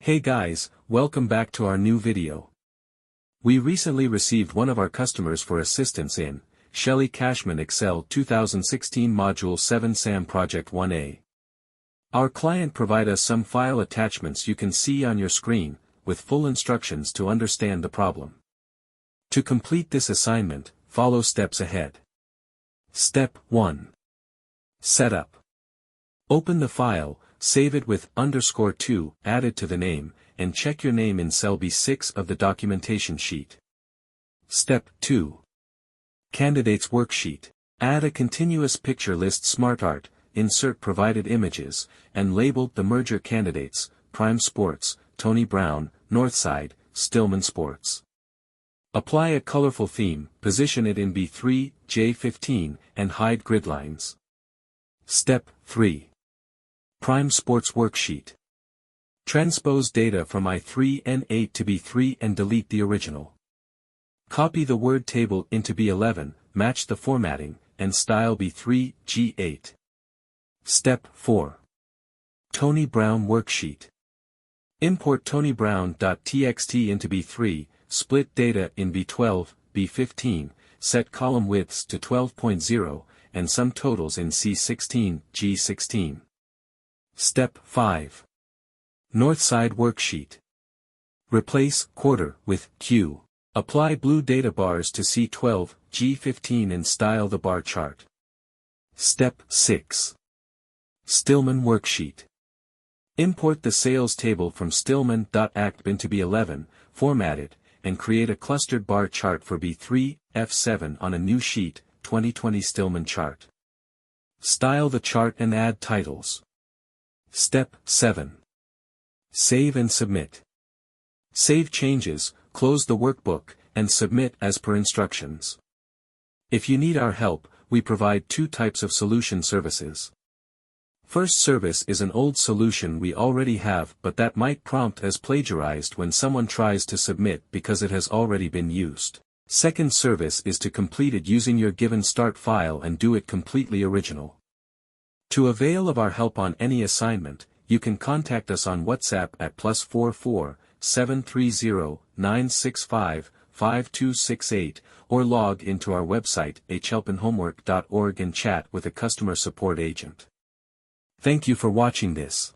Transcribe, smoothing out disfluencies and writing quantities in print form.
Hey guys, welcome back to our new video. We recently received one of our customers for assistance in Shelly Cashman Excel 2016 Module 7 SAM Project 1A. Our client provided us some file attachments you can see on your screen, with full instructions to understand the problem. To complete this assignment, follow steps ahead. Step 1. Setup. Open the file, save it with _2 added to the name, and check your name in cell B6 of the documentation sheet. Step 2. Candidates Worksheet. Add a continuous picture list SmartArt, insert provided images, and label the merger candidates, Prime Sports, Tony Brown, Northside, Stillman Sports. Apply a colorful theme, position it in B3, J15, and hide grid lines. Step 3. Prime Sports Worksheet. Transpose data from I3 N8 to B3 and delete the original. Copy the word table into B11, match the formatting, and style B3, G8. Step 4. Tony Brown Worksheet. Import tonybrown.txt into B3, split data in B12, B15, set column widths to 12.0, and sum totals in C16, G16. Step 5. Northside Worksheet. Replace quarter with Q. Apply blue data bars to C12, G15 and style the bar chart. Step 6. Stillman Worksheet. Import the sales table from stillman.actb into B11, format it, and create a clustered bar chart for B3, F7 on a new sheet, 2020 Stillman chart. Style the chart and add titles. Step 7. Save and submit. Save changes, close the workbook, and submit as per instructions. If you need our help, we provide two types of solution services. First service is an old solution we already have but that might prompt as plagiarized when someone tries to submit because it has already been used. Second service is to complete it using your given start file and do it completely original. To avail of our help on any assignment, you can contact us on WhatsApp at +44 730 965 5268 or log into our website hhelpinhomework.org and chat with a customer support agent. Thank you for watching this.